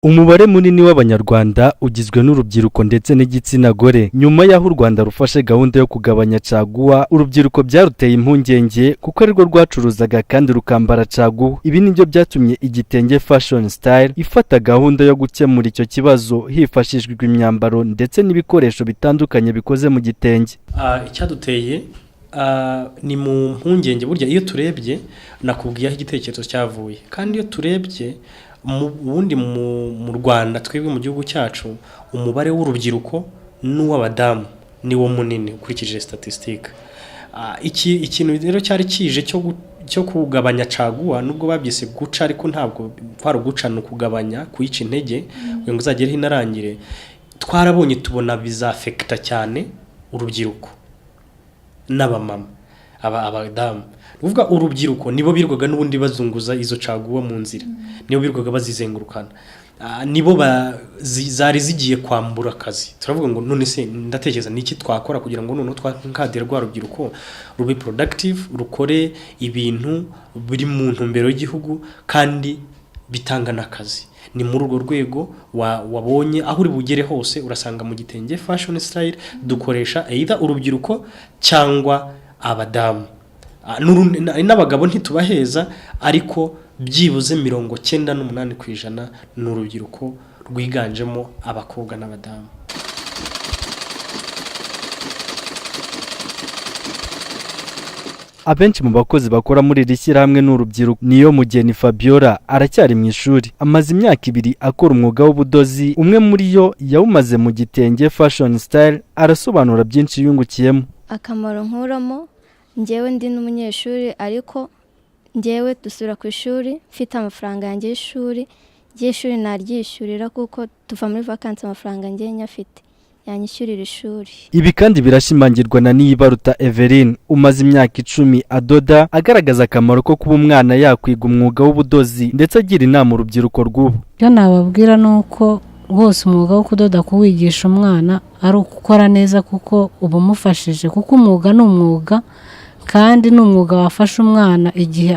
Umubare munini w'Abanyarwanda ugizwe n'urubyiruko ndetse n'igitsina gore. Nyuma y'aho u Rwanda rufashe gahunda yo kugabanya caguwa, urubyiruko byaruteye impungenge kuko arirwo rwacuruzaga kandi rukambara caguwa. Ibi nibyo byatumye Igitenge Fashion Style ifata gahunda yo gukemura icyo kibazo hifashishijwe imyambaro ndetse n'ibikoresho bitandukanye bikoze mu gitenge. Icyaduteye ni mu mpungenge, burya iyo turebye nakubwiye aho igitekerezo cyavuye, kandi iyo turebye ubundi mu Rwanda twebwe mu gihugu cyacu umubare w'urubyiruko n'uw'abadamu niwo munini ukurikije statistique. Ikintu rero cyari kije cyo kugabanya caguwa, nubwo babyise guca ariko ntabwo kwari guca no kugabanya, kuyica intege ngo uzagere hinarangire. Twarabonye tubona bizafekta cyane urubyiruko n'abamama abadamu. Uvuga urubyiruko nibo birwaga n'ubundi bazunguza izo caguwa mu nzira, nibo birwaga bazizengurukana, nibo zari zigiye kwambura akazi. Turavuga ngo none se ndatekereza niki twakora kugira ngo none twankadira rwa rubyiruko rube productive, rukore ibintu biri mu ntumbero y'igihugu kandi bitanga n'akazi. Ni muri urwo rwego wabonye aho uri bugere hose urasanga mu Gitenge Fashion Style dukoresha either urubyiruko cyangwa abadamu. N'abagabo ntitubaheza, ariko byibuze 98% n'urubyiruko rwiganjemo abakobwa n'abadamu. Abenshi mu bakozi bakora muri iri shyirahamwe n'urubyiruko. Niyo Mugeni Fabiola aracyari mu ishuri, amaze imyaka 2 akora umwuga w'ubudozi. Umwe muri yo yawumaze mu Gitenge Fashion Style, arasobanura byinshi yungukiyemo. Akamaro nkuramo, njyewe ndi n'umunyeshuri, ariko njyewe dusura ku ishuri mfite amafaranga yanjye y'ishuri, y'ishuri naryishyurira kuko tuva muri vacances amafaranga njye nyafite yanyishyurira ishuri. Ibi kandi birashimangirwa na Niyibaruta Eveline, umaze imyaka 10 adoda, agaragaza akamaro ko kuba umwana yakwiga umwuga w'ubudozi ndetse agira inama urubyiruko rw'ubu. Byo nababwira nuko rwose umwuga wo kudoda kuwigisha umwana ari ukukora neza, kuko ubumufashije, kuko umwuga ni umwuga kandi n'umwuga wafasha umwana igihe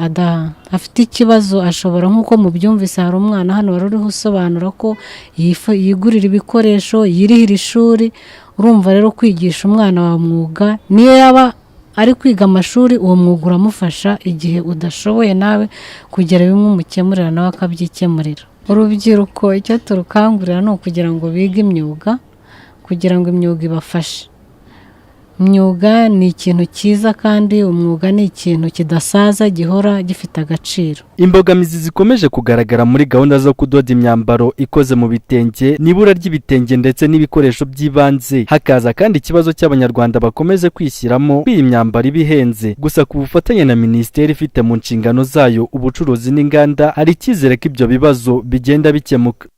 afite ikibazo. Ashobora, nkuko mubyumvise, hari umwana hano wari uriho usobanura ko yigurira ibikoresho, yirihira ishuri. Urumva rero kwigisha umwana wa mwuga, niyo yaba ari kwiga amashuri, uwo mwuga uramufasha igihe udashoboye nawe kugera bimwe umukemurira nawe akabyikemurira. Urubyiruko icyo turukangurira ni ukugira ngo bige imyuga, kugira ngo imyuga ibafashe. Imyuga ni ikintu cyiza kandi umwuga ni ikintu kidasaza, gihora gifite agaciro. Imbogamizi zikomeje kugaragara muri gahunda zo kudoda imyambaro ikoze mu bitenge, nibura ry'ibitenge ndetse n'ibikoresho by'ibanze. Hakaza kandi ikibazo cy'Abanyarwanda bakomeze kwishyiramo iyi myambaro ibihenze. Gusa ku bufatanye na Minisiteri ifite mu nshingano zayo ubucuruzi n'inganda, hari icyizere ko ibyo bibazo bigenda bikemuka.